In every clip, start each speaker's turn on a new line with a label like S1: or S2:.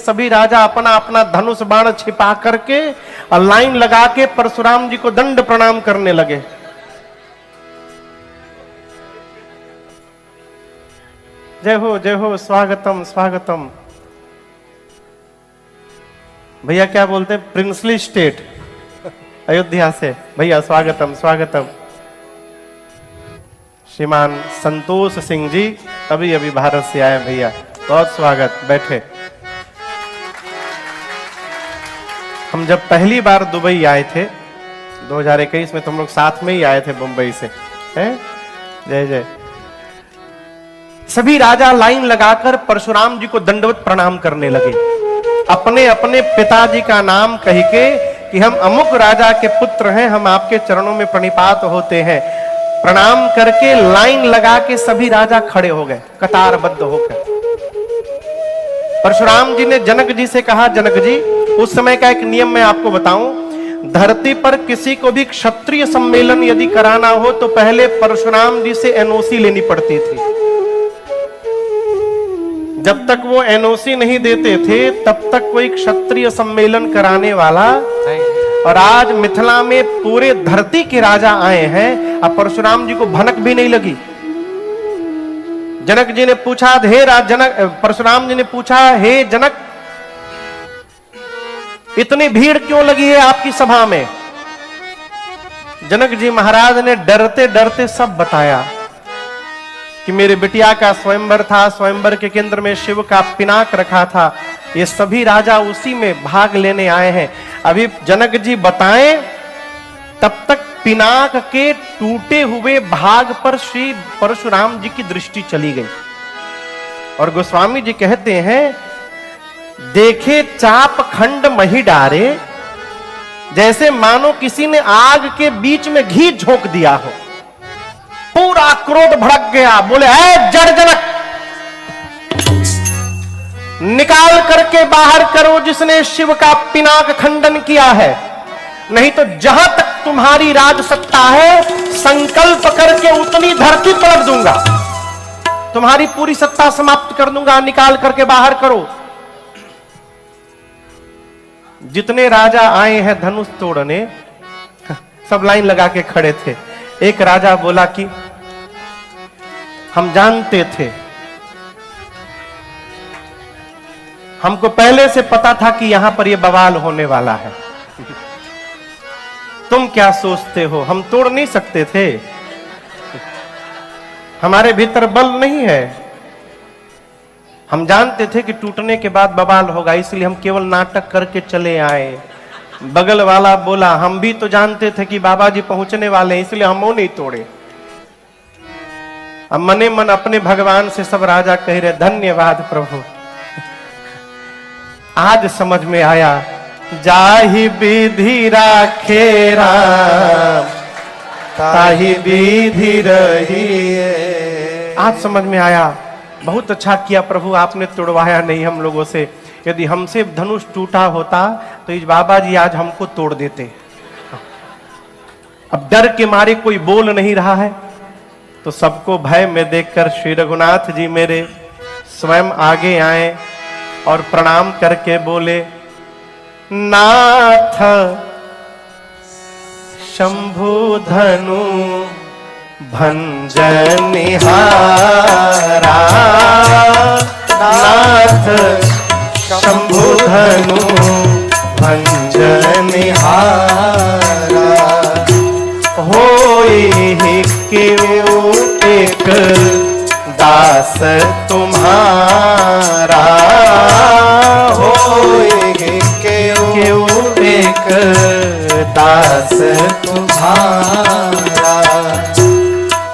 S1: सभी राजा अपना अपना धनुष बाण छिपा करके और लाइन लगा के परशुराम जी को दंड प्रणाम करने लगे। जय हो, स्वागतम स्वागतम। भैया क्या बोलते हैं, प्रिंसली स्टेट अयोध्या से, भैया स्वागतम स्वागतम। श्रीमान संतोष सिंह जी अभी अभी भारत से आए, भैया बहुत स्वागत, बैठे। हम जब पहली बार दुबई आए थे 2021 में, तुम लोग साथ में ही आए थे मुंबई से, हैं? जय जय। सभी राजा लाइन लगाकर परशुराम जी को दंडवत प्रणाम करने लगे, अपने अपने पिताजी का नाम कह के कि हम अमुक राजा के पुत्र हैं, हम आपके चरणों में प्रणिपात होते हैं। प्रणाम करके लाइन लगा के सभी राजा खड़े हो गए कतारबद्ध होकर। परशुराम जी ने जनक जी से कहा, जनक जी उस समय का एक नियम मैं आपको बताऊं, धरती पर किसी को भी क्षत्रिय सम्मेलन यदि कराना हो तो पहले परशुराम जी से एनओसी लेनी पड़ती थी। जब तक वो एनओसी नहीं देते थे तब तक कोई क्षत्रिय सम्मेलन कराने वाला नहीं। और आज मिथिला में पूरे धरती के राजा आए हैं, अब परशुराम जी को भनक भी नहीं लगी। जनक जी ने पूछा, हे जनक, परशुराम जी ने पूछा, हे जनक इतनी भीड़ क्यों लगी है आपकी सभा में? जनक जी महाराज ने डरते डरते सब बताया कि मेरे बिटिया का स्वयंवर था, स्वयंवर के केंद्र में शिव का पिनाक रखा था, ये सभी राजा उसी में भाग लेने आए हैं। अभी जनक जी बताएं तब तक पिनाक के टूटे हुए भाग पर श्री परशुराम जी की दृष्टि चली गई। और गोस्वामी जी कहते हैं, देखे चाप खंड मही डारे, जैसे मानो किसी ने आग के बीच में घी झोंक दिया हो। पूरा क्रोध भड़क गया, बोले ऐ जड़ जनक, निकाल करके बाहर करो जिसने शिव का पिनाक खंडन किया है, नहीं तो जहां तक तुम्हारी राज सत्ता है संकल्प करके उतनी धरती पलट दूंगा, तुम्हारी पूरी सत्ता समाप्त कर दूंगा, निकाल करके बाहर करो। जितने राजा आए हैं धनुष तोड़ने, सब लाइन लगा के खड़े थे। एक राजा बोला कि हम जानते थे, हमको पहले से पता था कि यहां पर यह बवाल होने वाला है। तुम क्या सोचते हो, हम तोड़ नहीं सकते थे? हमारे भीतर बल नहीं है। हम जानते थे कि टूटने के बाद बवाल होगा, इसलिए हम केवल नाटक करके चले आए। बगल वाला बोला, हम भी तो जानते थे कि बाबा जी पहुंचने वाले हैं, इसलिए हम वो नहीं तोड़े। अब मने मन अपने भगवान से सब राजा कह रहे, धन्यवाद प्रभु, आज समझ में आया, जाहि विधि राखे राम ताहि विधि रहिए। आज समझ में आया, बहुत अच्छा किया प्रभु, आपने तोड़वाया नहीं हम लोगों से। यदि हमसे धनुष टूटा होता तो इस बाबा जी आज हमको तोड़ देते। अब डर के मारे कोई बोल नहीं रहा है, तो सबको भय में देखकर श्री रघुनाथ जी मेरे स्वयं आगे आए और प्रणाम करके बोले, नाथ शंभु धनु भंजनिहारा, नाथ शंभु धनु भंजनिहारा, होई क्यों एक दास तुम्हारा, होई क्यों एक दास तुम्हारा,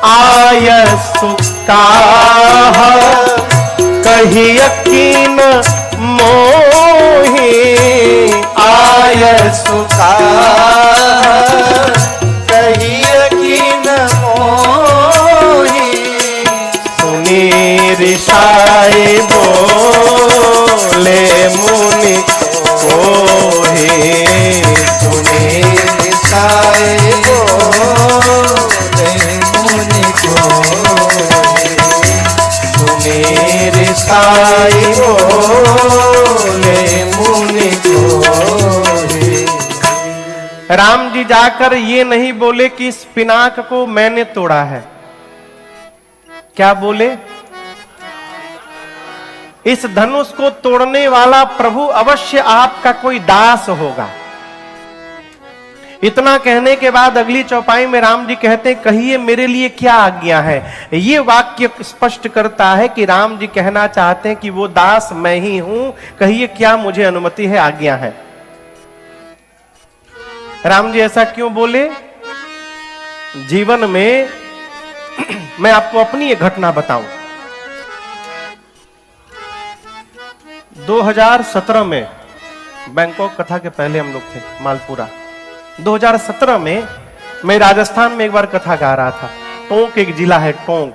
S1: आय सुकाह कही यकीन मोहि, आय सुकाह कही यकीन मोहि, सुनी ऋषाए बोले मुनि कोहि, सुनी ऋषाए बोले मुनि कोहि, सुनी ऋषाए राम जी जाकर ये नहीं बोले कि इस पिनाक को मैंने तोड़ा है। क्या बोले? इस धनुष को तोड़ने वाला प्रभु अवश्य आपका कोई दास होगा। इतना कहने के बाद अगली चौपाई में राम जी कहते हैं, कहिए मेरे लिए क्या आज्ञा है। ये वाक्य स्पष्ट करता है कि राम जी कहना चाहते हैं कि वो दास मैं ही हूं, कहिए क्या मुझे अनुमति है, आज्ञा है। राम जी ऐसा क्यों बोले? जीवन में मैं आपको अपनी एक घटना बताऊं। 2017 में, बैंकॉक कथा के पहले हम लोग थे मालपुरा। 2017 में मैं राजस्थान में एक बार कथा गा रहा था। टोंक एक जिला है, टोंक,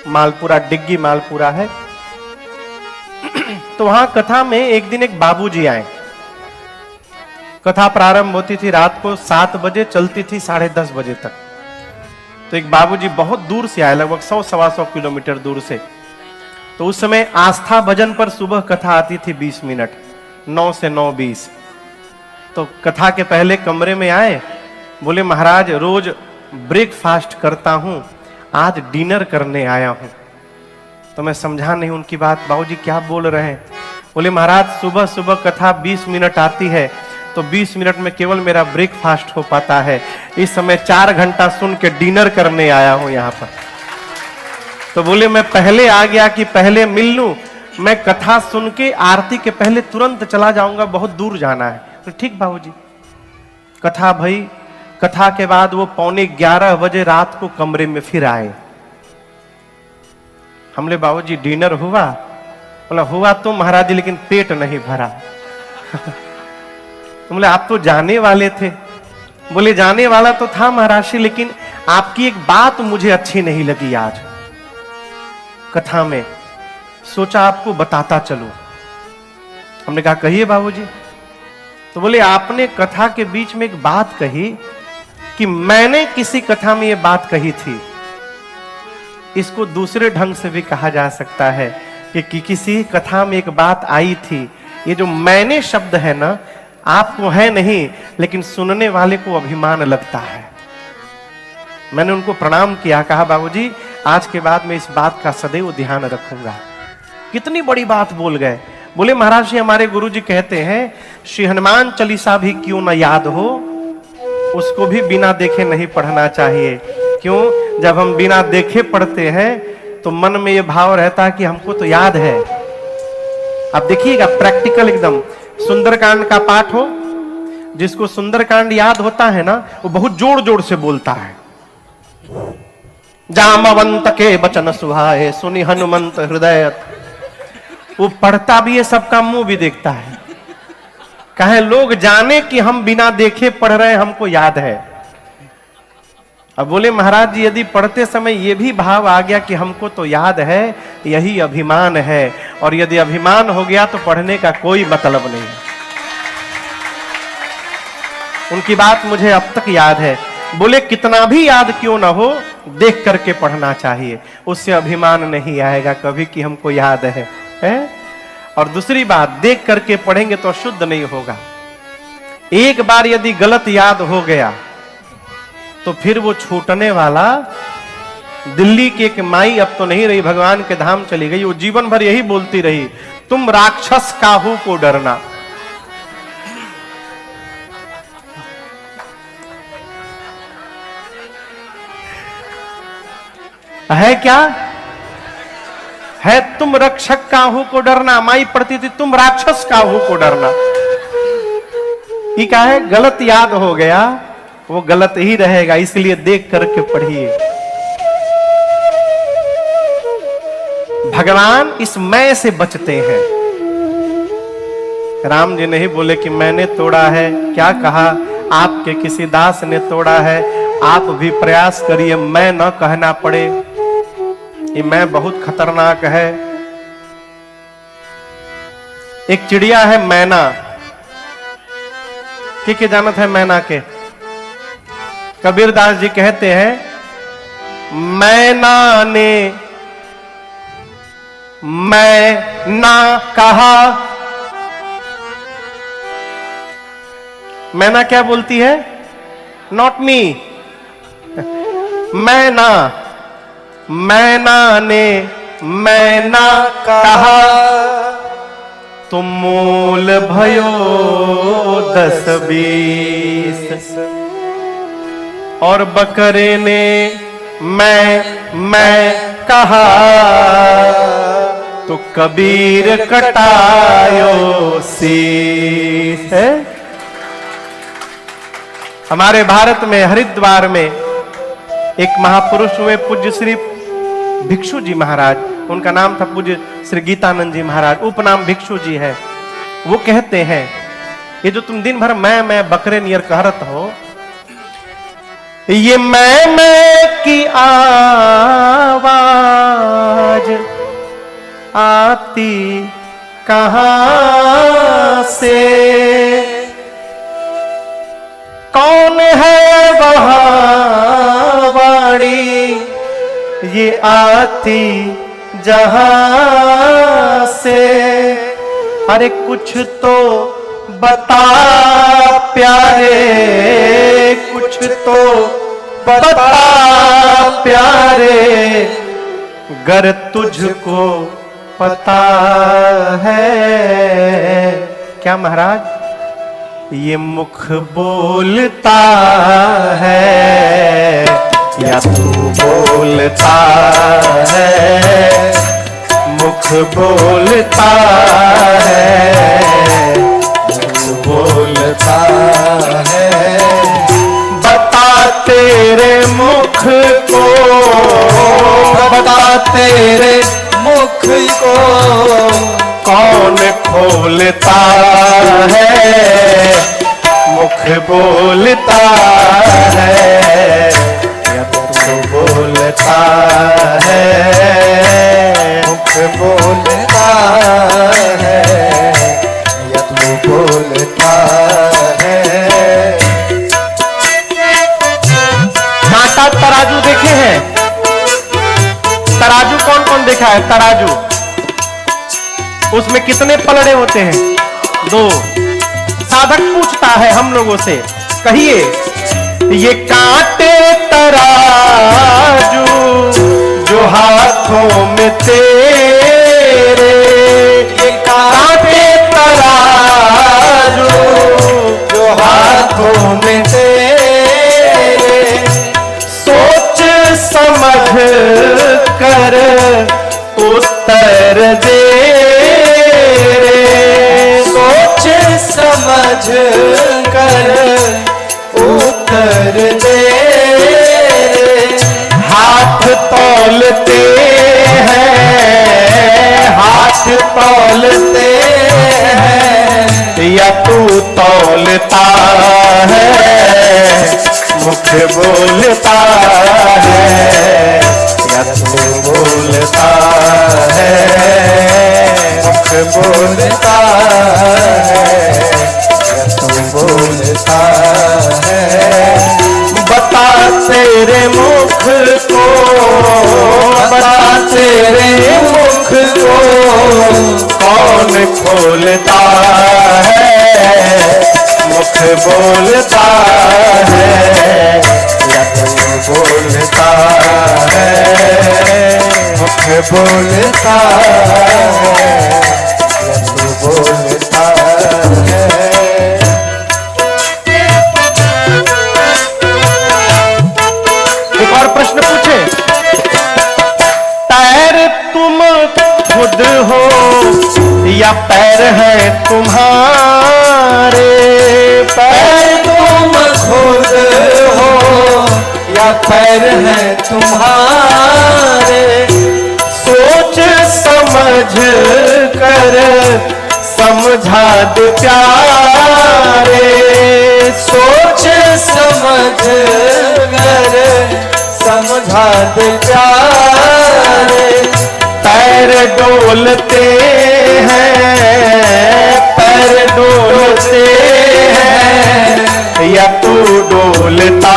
S1: मालपुरा, डिग्गी मालपुरा है। तो वहां कथा में एक दिन एक बाबूजी आए। कथा प्रारंभ होती थी रात को 7 बजे, चलती थी 10:30 बजे तक। तो एक बाबूजी बहुत दूर से आए, लगभग 100-125 किलोमीटर दूर से। तो उस समय आस्था भजन पर सुबह कथा आती थी 20 मिनट, 9 से 9:20। तो कथा के पहले कमरे में आए, बोले महाराज रोज ब्रेकफास्ट करता हूं, आज डिनर करने आया हूं। तो मैं समझा नहीं उनकी बात, बाबूजी क्या बोल रहे हैं? बोले महाराज सुबह सुबह कथा 20 मिनट आती है, तो 20 मिनट में केवल मेरा ब्रेकफास्ट हो पाता है। इस समय 4 घंटा सुन के डिनर करने आया हूं यहां पर। तो बोले मैं पहले आ गया कि पहले मिल लूं, मैं कथा सुन के आरती के पहले तुरंत चला जाऊंगा, बहुत दूर जाना है। तो ठीक बाबूजी। कथा भई, कथा के बाद वो 11:15 बजे रात को कमरे में फिर आए। हमने बाबूजी डिनर हुआ? बोला हुआ तो महाराज जी, लेकिन पेट नहीं भरा। तो बोले आप तो जाने वाले थे। बोले जाने वाला तो था महाराज जी, लेकिन आपकी एक बात मुझे अच्छी नहीं लगी आज कथा में, सोचा आपको बताता चलूं। हमने कहा कहिए बाबूजी। तो बोले आपने कथा के बीच में एक बात कही कि मैंने किसी कथा में ये बात कही थी। इसको दूसरे ढंग से भी कहा जा सकता है कि किसी कथा में एक बात आई थी। ये जो मैंने शब्द है ना, आपको है नहीं, लेकिन सुनने वाले को अभिमान लगता है। मैंने उनको प्रणाम किया, कहा बाबूजी आज के बाद मैं इस बात का सदैव ध्यान रखूंगा। कितनी बड़ी बात बोल गए। बोले महाराज जी हमारे गुरुजी कहते हैं श्री हनुमान चालीसा भी क्यों न याद हो, उसको भी बिना देखे नहीं पढ़ना चाहिए। क्यों? जब हम बिना देखे पढ़ते हैं तो मन में ये भाव रहता है कि हमको तो याद है। आप देखिएगा प्रैक्टिकल एकदम, सुंदरकांड का पाठ हो, जिसको सुंदरकांड याद होता है ना, वो बहुत जोर जोर से बोलता है। जामवंत के वचन सुहाए, सुनि हनुमंत हृदय। वो पढ़ता भी है, सबका मुंह भी देखता है। कहे लोग जाने कि हम बिना देखे पढ़ रहे हैं, हमको याद है। अब बोले महाराज जी यदि पढ़ते समय ये भी भाव आ गया कि हमको तो याद है, यही अभिमान है। और यदि अभिमान हो गया तो पढ़ने का कोई मतलब नहीं। उनकी बात मुझे अब तक याद है। बोले कितना भी याद क्यों ना हो, देख करके पढ़ना चाहिए, उससे अभिमान नहीं आएगा कभी कि हमको याद है? और दूसरी बात, देख करके पढ़ेंगे तो शुद्ध नहीं होगा। एक बार यदि गलत याद हो गया तो फिर वो छूटने वाला। दिल्ली की एक माई अब तो नहीं रही, भगवान के धाम चली गई, वो जीवन भर यही बोलती रही, तुम राक्षस काहू को डरना। है क्या? है तुम रक्षक काहू को डरना। माई पढ़ती थी तुम राक्षस काहू को डरना। ये क्या है? गलत याद हो गया, वो गलत ही रहेगा, इसलिए देख करके पढ़िए। भगवान इस मैं से बचते हैं। राम जी नहीं बोले कि मैंने तोड़ा है, क्या कहा? आपके किसी दास ने तोड़ा है। आप भी प्रयास करिए मैं न कहना पड़े। ये मैं बहुत खतरनाक है। एक चिड़िया है मैना, के जानत है मैना के? कबीरदास जी कहते हैं मैना ने मैं ना कहा, मैना क्या बोलती है? Not me. मैना ने मैना कहा, तुम मूल भयो 10-20। और बकरे ने मैं कहा, तो कबीर कटायो शीश। है हमारे भारत में हरिद्वार में एक महापुरुष हुए, पूज्य श्री भिक्षु जी महाराज। उनका नाम था पूज्य श्री गीतानंद जी महाराज, उपनाम भिक्षु जी है। वो कहते हैं, ये जो तुम दिन भर मैं बकरे नियर कहरत हो, ये मैं की आवाज आती कहां से? कौन है वहां वाणी ये आती जहां से? अरे कुछ तो बता प्यारे, कुछ तो बता प्यारे, गर तुझको पता है। क्या महाराज? ये मुख बोलता है या तू बोलता है? मुख बोलता है, मुख बोलता है। बता तेरे मुख को, बता तेरे मुख को, कौन खोलता है? मुख बोलता है या तू बोलता है? मुख बोलता है या तू बोलता है? कांटा तराजू देखे हैं? तराजू कौन कौन देखा है? तराजू, उसमें कितने पलड़े होते हैं? 2। साधक पूछता है हम लोगों से, कहिए ये कांटे तराजू जो हाथों में तेरे, ये कांटे तराजू जो हाथों में तेरे, सोच समझ कर उत्तर दे, सोच समझ कर उत्तर दे। हाथ तौलते हैं, हाथ तौलते हैं या तू तौलता है? मुख बोलता है या तू बोलता है? मुख बोलता है या तू बोलता है? बता तेरे मुख को, बता तेरे मुख को, कौन खोलता है? मुख बोलता है या तू बोलता है? मुख बोलता है या तू बोलता है? एक और प्रश्न पूछे, पैर तुम खुद हो या पैर है तुम्हारे? पैर तुम खुद हो या पैर है तुम्हारे? सोच समझ कर समझा दे प्यारे, सोच समझ कर समझा दे प्यारे। पैर डोलते हैं, पैर डोलते हैं या तू डोलता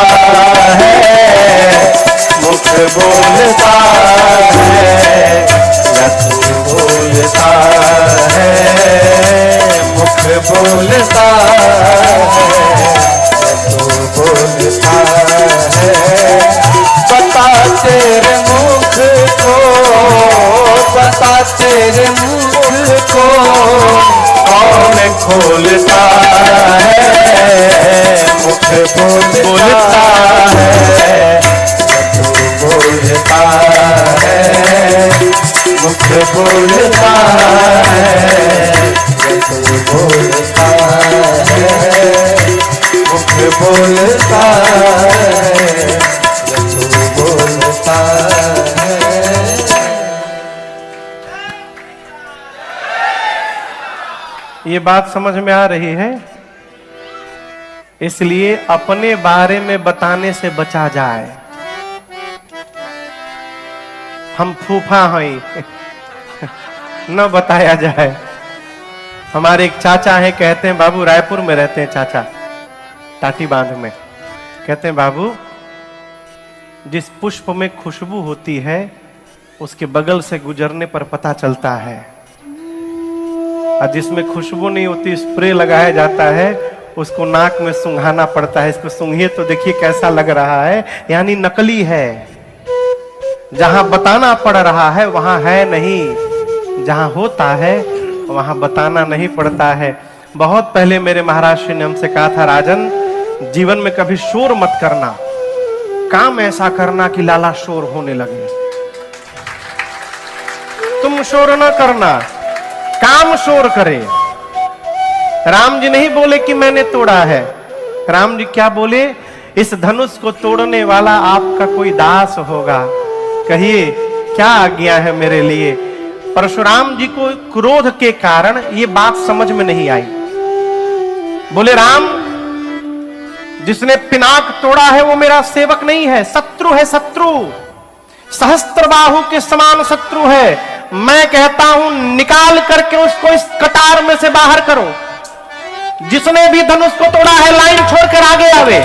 S1: है? मुख बोलता है या तू बोलता है? मुख बोलता है खोलता है, मुख बोलता है, तू बोलता है, मुख बोलता है, तू बोलता है, मुख बोलता है, तू बोलता है। ये बात समझ में आ रही है? इसलिए अपने बारे में बताने से बचा जाए। हम फूफा हैं न बताया जाए। हमारे एक चाचा हैं, कहते हैं बाबू, रायपुर में रहते हैं चाचा, टाटी बांध में। कहते हैं बाबू, जिस पुष्प में खुशबू होती है उसके बगल से गुजरने पर पता चलता है, और जिसमें खुशबू नहीं होती स्प्रे लगाया जाता है उसको नाक में सूंघाना पड़ता है। इसको सूंघिए तो देखिए कैसा लग रहा है, यानी नकली है। जहां बताना पड़ रहा है वहां है नहीं, जहां होता है वहां बताना नहीं पड़ता है। बहुत पहले मेरे महाराज श्री ने हमसे कहा था, राजन जीवन में कभी शोर मत करना, काम ऐसा करना कि लाला शोर होने लगे। तुम शोर ना करना, काम शोर करे। राम जी नहीं बोले कि मैंने तोड़ा है, राम जी क्या बोले, इस धनुष को तोड़ने वाला आपका कोई दास होगा, कहिए क्या आज्ञा है मेरे लिए। परशुराम जी को क्रोध के कारण ये बात समझ में नहीं आई। बोले राम, जिसने पिनाक तोड़ा है वो मेरा सेवक नहीं है, शत्रु है, शत्रु, सहस्त्रबाहु के समान शत्रु है। मैं कहता हूं निकाल करके उसको इस कतार में से बाहर करो। जिसने भी धनुष को तोड़ा है लाइन छोड़कर आगे आवे,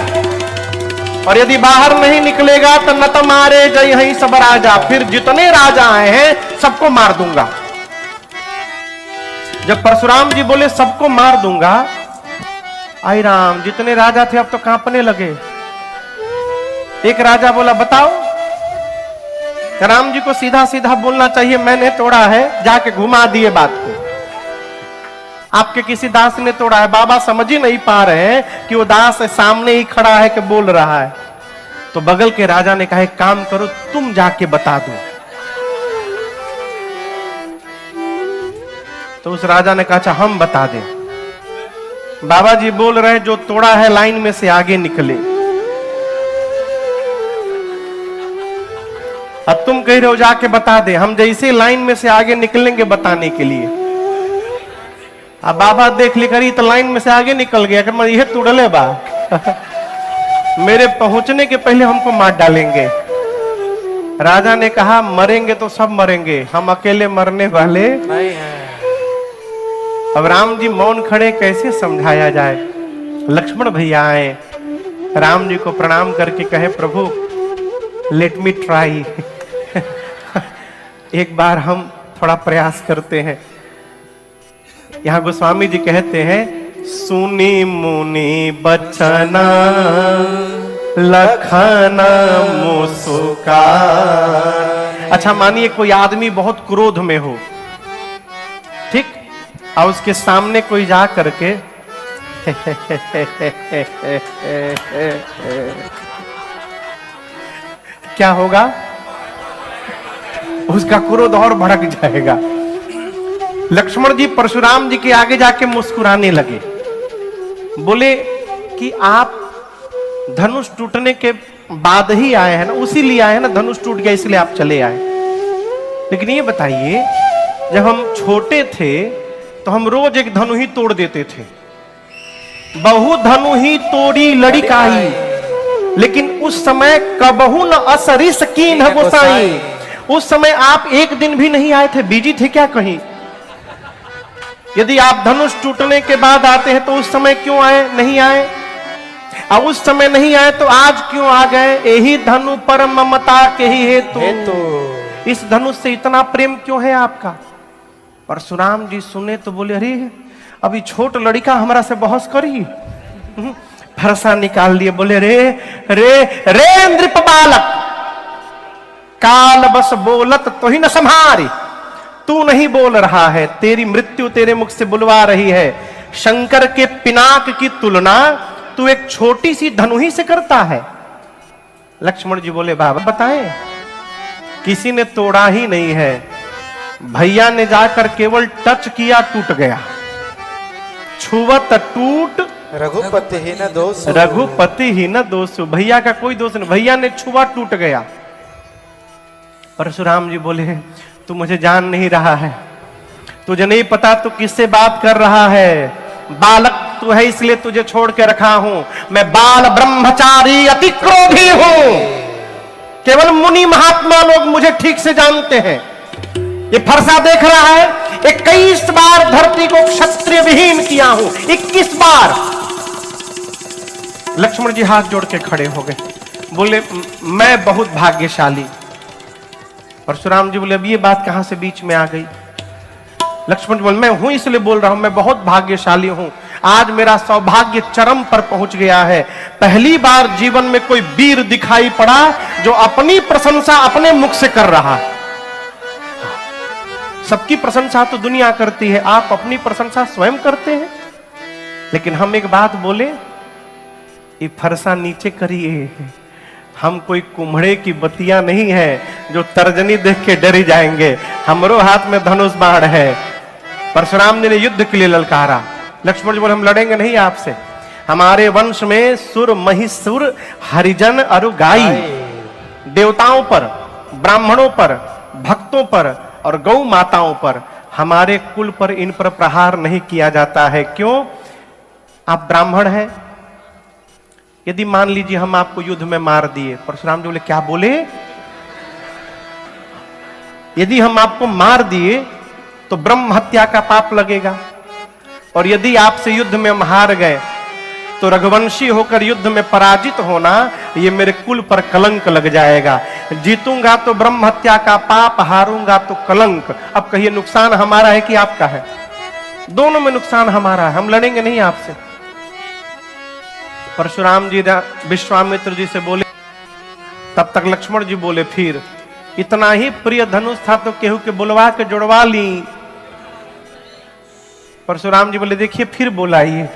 S1: और यदि बाहर नहीं निकलेगा तो न तो मारे जय हई सब राजा, फिर जितने राजा आए हैं सबको मार दूंगा। जब परशुराम जी बोले सबको मार दूंगा, आई राम, जितने राजा थे अब तो कांपने लगे। एक राजा बोला बताओ। राम जी को सीधा सीधा बोलना चाहिए, मैंने तोड़ा है, जाके घुमा दिए बात को। आपके किसी दास ने तोड़ा है, बाबा समझ ही नहीं पा रहे हैं कि वो दास सामने ही खड़ा है कि बोल रहा है। तो बगल के राजा ने कहा, काम करो तुम जाके बता दो। तो उस राजा ने कहा, अच्छा हम बता दें। बाबा जी बोल रहे हैं जो तोड़ा है लाइन में से आगे निकले। अब तुम कह रहे हो जाके बता दे, हम जैसे लाइन में से आगे निकलेंगे बताने के लिए। अब बाबा देख ली करी तो लाइन में से आगे निकल गया, कि मैं यह तोड़ले बा मेरे पहुंचने के पहले हमको मार डालेंगे। राजा ने कहा मरेंगे तो सब मरेंगे, हम अकेले मरने वाले नहीं हैं। अब राम जी मौन खड़े, कैसे समझाया जाए। लक्ष्मण भैया आए, राम जी को प्रणाम करके कहे, प्रभु लेट मी ट्राई एक बार हम थोड़ा प्रयास करते हैं। यहां गोस्वामी जी कहते हैं, सुनी मुनि बचना लखना मुस्का। अच्छा मानिए कोई आदमी बहुत क्रोध में हो, ठीक, और उसके सामने कोई जा करके क्या होगा, उसका क्रोध और भड़क जाएगा। लक्ष्मण जी परशुराम जी के आगे जाके मुस्कुराने लगे, बोले कि आप धनुष टूटने के बाद ही आए हैं ना, उसी लिए आए हैं ना, धनुष टूट गया इसलिए आप चले आए। लेकिन ये बताइए, जब हम छोटे थे तो हम रोज एक धनु ही तोड़ देते थे। बहु धनु ही तोड़ी लड़ी काई, लेकिन उस समय कबहू न असरिस कीन है गोसाई। उस समय आप एक दिन भी नहीं आए थे, बिजी थे क्या कहीं? यदि आप धनुष टूटने के बाद आते हैं तो उस समय क्यों आए, नहीं आए? और उस समय नहीं आए तो आज क्यों आ गए? यही धनु पर ममता के ही हेतु। इस धनुष से इतना प्रेम क्यों है आपका? परशुराम जी सुने तो बोले, अरे अभी छोट लड़का हमारा से बहस करी। फरसा निकाल दिए, बोले रे रे रे नृप बालक, काल बस बोलत तो ही न संहारी। तू नहीं बोल रहा है, तेरी मृत्यु तेरे मुख से बुलवा रही है। शंकर के पिनाक की तुलना तू एक छोटी सी धनुही से करता है। लक्ष्मण जी बोले बाबा बताएं, किसी ने तोड़ा ही नहीं है, भैया ने जाकर केवल टच किया टूट गया। छुवत टूट
S2: रघुपति ही न दोष,
S1: रघुपति ही न दोष। भैया का कोई दोष नहीं, भैया ने छुआ टूट गया। परशुराम जी बोले तू मुझे जान नहीं रहा है, तुझे नहीं पता तू किससे बात कर रहा है। बालक तू है इसलिए तुझे छोड़ के रखा हूं, मैं बाल ब्रह्मचारी अति क्रोधी हूं। केवल मुनि महात्मा लोग मुझे ठीक से जानते हैं। ये फरसा देख रहा है, 21 बार धरती को क्षत्रिय विहीन किया हूं, 21 बार। लक्ष्मण जी हाथ जोड़ के खड़े हो गए, बोले मैं बहुत भाग्यशाली। परशुराम जी बोले अब ये बात कहां से बीच में आ गई। लक्ष्मण जी बोले मैं हूं इसलिए बोल रहा हूं, मैं बहुत भाग्यशाली हूं। आज मेरा सौभाग्य चरम पर पहुंच गया है। पहली बार जीवन में कोई वीर दिखाई पड़ा जो अपनी प्रशंसा अपने मुख से कर रहा है। सबकी प्रशंसा तो दुनिया करती है, आप अपनी प्रशंसा स्वयं करते हैं। लेकिन हम एक बात बोले, ये फरसा नीचे करिए, हम कोई कुम्हड़े की बतिया नहीं है जो तर्जनी देख के डरी जाएंगे। हमरो हाथ में धनुष बाण है। परशुराम जी ने युद्ध के लिए ललकारा। लक्ष्मण जी बोले हम लड़ेंगे नहीं आपसे, हमारे वंश में सुर महिषुर हरिजन अरुगाई, देवताओं पर, ब्राह्मणों पर, भक्तों पर और गौ माताओं पर, हमारे कुल पर इन पर प्रहार नहीं किया जाता है। क्यों? आप ब्राह्मण हैं। यदि मान लीजिए हम आपको युद्ध में मार दिए, परशुराम जी बोले क्या बोले? यदि हम आपको मार दिए तो ब्रह्म हत्या का पाप लगेगा, और यदि आपसे युद्ध में हम हार गए तो रघुवंशी होकर युद्ध में पराजित होना ये मेरे कुल पर कलंक लग जाएगा। जीतूंगा तो ब्रह्म हत्या का पाप, हारूंगा तो कलंक। अब कहिए नुकसान हमारा है कि आपका है? दोनों में नुकसान हमारा है, हम लड़ेंगे नहीं आपसे। परशुराम जी विश्वामित्र जी से बोले, तब तक लक्ष्मण जी बोले फिर इतना ही प्रिय धनुष था तो केहू के बुलवा के जुड़वा ली। परशुराम जी बोले देखिए फिर बोलाइए।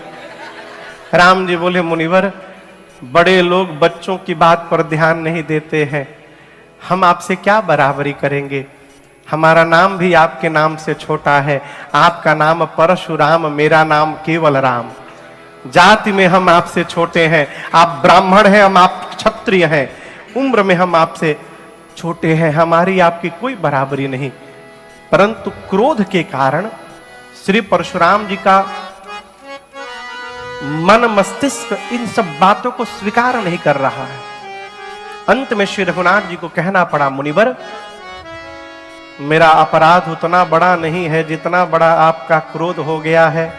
S1: राम जी बोले मुनिवर, बड़े लोग बच्चों की बात पर ध्यान नहीं देते हैं, हम आपसे क्या बराबरी करेंगे? हमारा नाम भी आपके नाम से छोटा है। आपका नाम परशुराम, मेरा नाम केवल राम। जाति में हम आपसे छोटे हैं, आप ब्राह्मण हैं, हम आप क्षत्रिय हैं। उम्र में हम आपसे छोटे हैं, हमारी आपकी कोई बराबरी नहीं। परंतु क्रोध के कारण श्री परशुराम जी का मन मस्तिष्क इन सब बातों को स्वीकार नहीं कर रहा है। अंत में श्री रघुनाथ जी को कहना पड़ा, मुनिवर मेरा अपराध उतना बड़ा नहीं है जितना बड़ा आपका क्रोध हो गया है।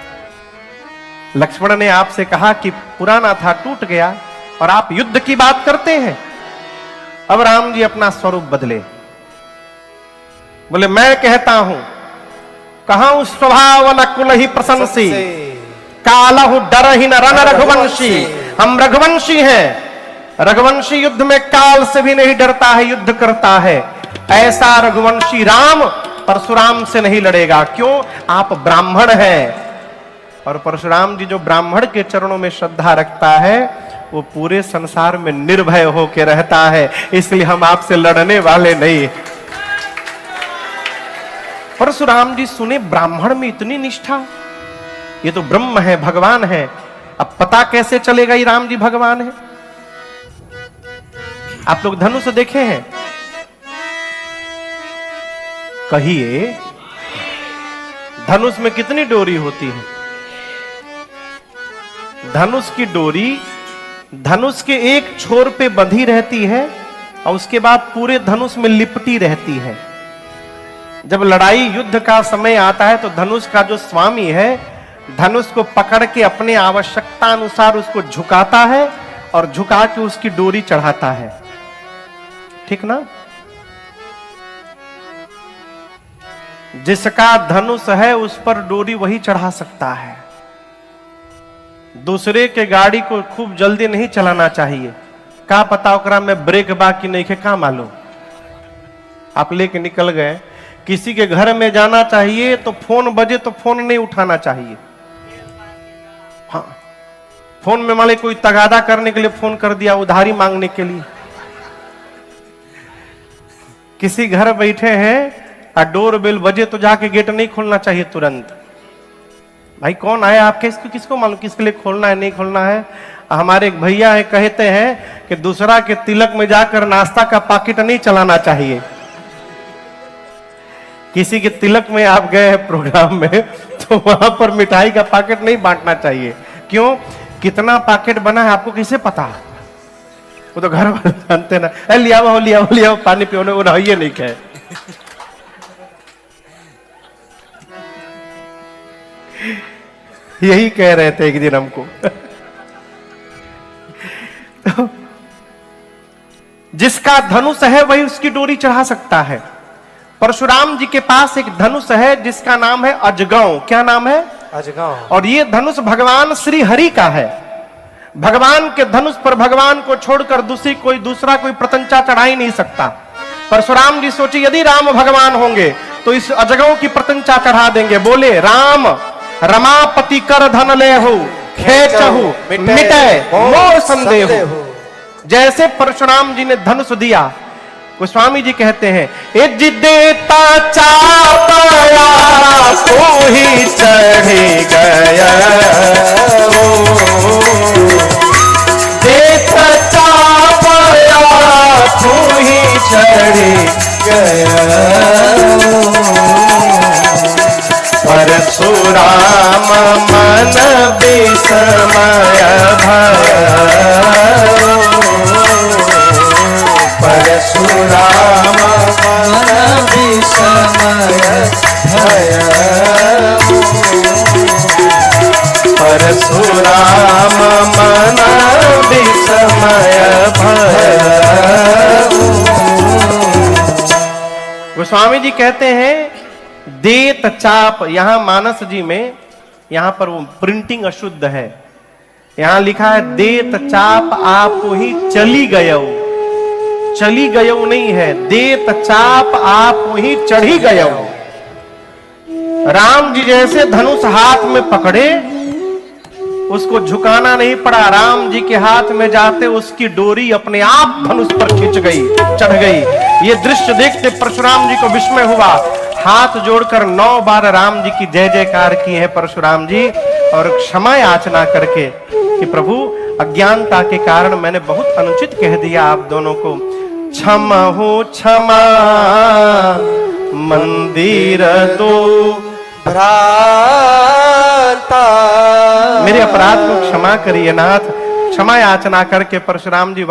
S1: लक्ष्मण ने आपसे कहा कि पुराना था टूट गया, और आप युद्ध की बात करते हैं। अब राम जी अपना स्वरूप बदले, बोले मैं कहता हूं कहां स्वभाव न कुल ही प्रशंसी, कालहु डर ही न रन रघुवंशी। हम रघुवंशी हैं, रघुवंशी युद्ध में काल से भी नहीं डरता है, युद्ध करता है। ऐसा रघुवंशी राम परशुराम से नहीं लड़ेगा। क्यों? आप ब्राह्मण हैं, और परशुराम जी जो ब्राह्मण के चरणों में श्रद्धा रखता है वो पूरे संसार में निर्भय होकर रहता है। इसलिए हम आपसे लड़ने वाले नहीं। परशुराम जी सुने ब्राह्मण में इतनी निष्ठा, ये तो ब्रह्म है, भगवान है। अब पता कैसे चलेगा ये राम जी भगवान है? आप लोग धनुष देखे हैं? कहिए धनुष में कितनी डोरी होती है? धनुष की डोरी धनुष के एक छोर पे बंधी रहती है और उसके बाद पूरे धनुष में लिपटी रहती है। जब लड़ाई युद्ध का समय आता है तो धनुष का जो स्वामी है धनुष को पकड़ के अपने आवश्यकता अनुसार उसको झुकाता है और झुका के उसकी डोरी चढ़ाता है। ठीक ना? जिसका धनुष है उस पर डोरी वही चढ़ा सकता है। दूसरे के गाड़ी को खूब जल्दी नहीं चलाना चाहिए। का पता ओकरा में ब्रेक बाकी नहीं है, का मालूम? आप लेके निकल गए, किसी के घर में जाना चाहिए तो फोन बजे तो फोन नहीं उठाना चाहिए। हाँ, फोन में मान ली कोई तगादा करने के लिए फोन कर दिया, उधारी मांगने के लिए। किसी घर बैठे हैं और डोर बेल बजे तो जाके गेट नहीं खोलना चाहिए तुरंत। भाई कौन आया आपके, इसको किसको मालूम किसके लिए खोलना है नहीं खोलना है। हमारे एक भैया है, कहते हैं कि दूसरा के तिलक में जाकर नाश्ता का पैकेट नहीं चलाना चाहिए। किसी के तिलक में आप गए हैं प्रोग्राम में, तो वहां पर मिठाई का पैकेट नहीं बांटना चाहिए। क्यों, कितना पैकेट बना है आपको कैसे पता? वो तो घर वाले जानते ना। लिया पानी पियो, वो रहिए नहीं कहे। यही कह रहे थे एक दिन हमको। तो जिसका धनुष है वही उसकी डोरी चढ़ा सकता है। परशुराम जी के पास एक धनुष है जिसका नाम है अजगौ। क्या नाम है?
S2: अजगौ।
S1: और ये धनुष भगवान श्री हरि का है। भगवान के धनुष पर भगवान को छोड़कर दूसरा कोई प्रतंचा चढ़ा ही नहीं सकता। परशुराम जी सोचे यदि राम भगवान होंगे तो इस अजगौ की प्रतंचा चढ़ा देंगे। बोले राम रमापति कर धन ले हो खेचहु मिटे मोर संदेह। जैसे परशुराम जी ने धनुष दिया, गोस्वामी जी कहते हैं इज देता चापया तो ही चढ़ी गया, देता चापया तो ही चढ़ी गया। परशुराम मन विस्मय भय, परशुराम मन विस्मय भय, परशुराम मन विस्मय भय। गोस्वामी जी कहते हैं देत चाप, यहां मानस जी में यहां पर वो प्रिंटिंग अशुद्ध है। यहां लिखा है देत चाप आप ही चली गयो। चली गयो नहीं है, देत चाप आप ही चढ़ी गयो। राम जी जैसे धनुष हाथ में पकड़े, उसको झुकाना नहीं पड़ा। राम जी के हाथ में जाते उसकी डोरी अपने आप धनुष पर खिंच गई, चढ़ गई। ये दृश्य देखते परशुराम जी को विस्मय हुआ। हाथ जोड़कर 9 बार राम जी की जय जयकार की है परशुराम जी, और क्षमा याचना करके कि प्रभु अज्ञानता के कारण मैंने बहुत अनुचित कह दिया आप दोनों को। क्षमा हो क्षमा मंदिर दो भ्राता, मेरे अपराध को क्षमा करिए नाथ। क्षमा याचना करके परशुराम जी